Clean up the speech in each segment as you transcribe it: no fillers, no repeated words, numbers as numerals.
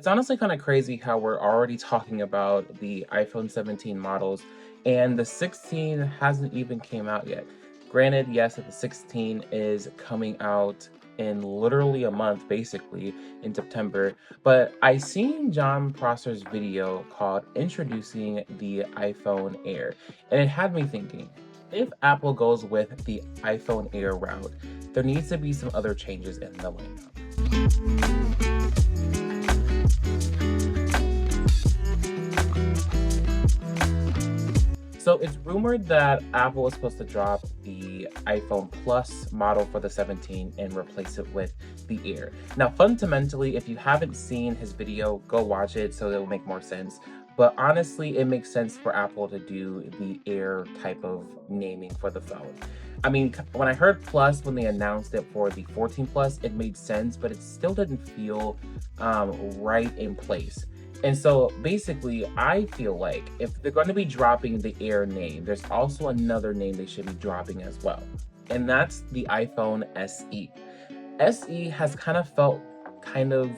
honestly kind of crazy how we're already talking about the iPhone 17 models and the 16 hasn't even came out yet. Granted, yes, that the 16 is coming out in literally a month, basically in September, but I seen John Prosser's video called Introducing the iPhone Air, and it had me thinking, if Apple goes with the iPhone Air route, there needs to be some other changes in the lineup. So it's rumored that Apple is supposed to drop the iPhone Plus model for the 17 and replace it with the Air. Now, fundamentally, if you haven't seen his video, go watch it so it will make more sense. But honestly, it makes sense for Apple to do the Air type of naming for the phone. I mean, when I heard Plus, when they announced it for the 14 Plus, it made sense, but it still didn't feel right in place. And so basically, I feel like if they're going to be dropping the Air name, there's also another name they should be dropping as well. And that's the iPhone SE. SE has kind of felt kind of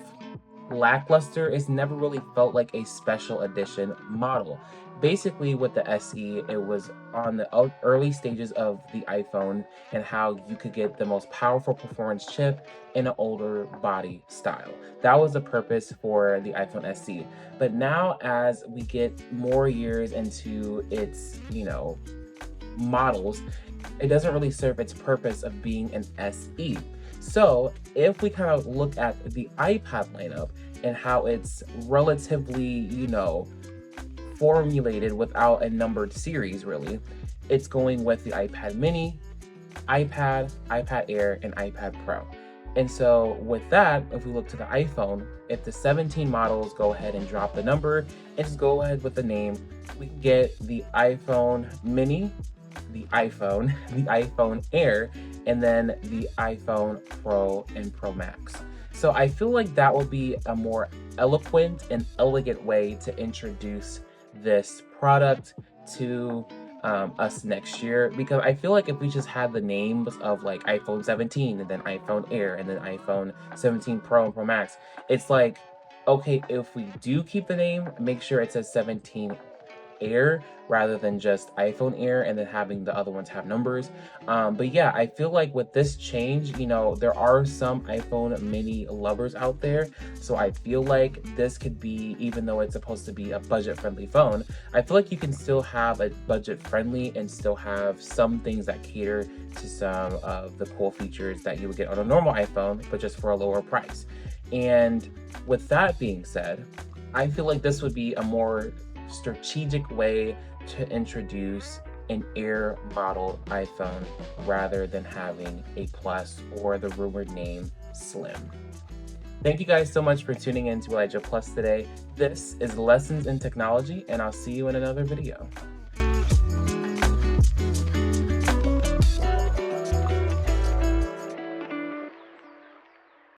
lackluster. It's never really felt like a special edition model. Basically, with the SE, it was on the early stages of the iPhone and how you could get the most powerful performance chip in an older body style. That was the purpose for the iPhone SE. But now, as we get more years into its, models, it doesn't really serve its purpose of being an SE. So if we kind of look at the iPad lineup and how it's relatively, formulated without a numbered series, really, it's going with the iPad mini, iPad, iPad Air, and iPad Pro. And so with that, if we look to the iPhone, if the 17 models go ahead and drop the number and just go ahead with the name, we can get the iPhone mini, the iPhone Air, and then the iPhone Pro and Pro Max. So I feel like that will be a more eloquent and elegant way to introduce this product to us next year, because I feel like if we just had the names of like iPhone 17 and then iPhone Air and then iPhone 17 Pro and Pro Max, it's like, okay, if we do keep the name, make sure it says 17 Air rather than just iPhone Air and then having the other ones have numbers. But yeah, I feel like with this change, there are some iPhone mini lovers out there. So I feel like this could be, even though it's supposed to be a budget-friendly phone, I feel like you can still have a budget-friendly and still have some things that cater to some of the cool features that you would get on a normal iPhone, but just for a lower price. And with that being said, I feel like this would be a more strategic way to introduce an Air model iPhone rather than having a Plus or the rumored name Slim. Thank you guys so much for tuning in to Elijah Plus today. This is Lessons in Technology, and I'll see you in another video.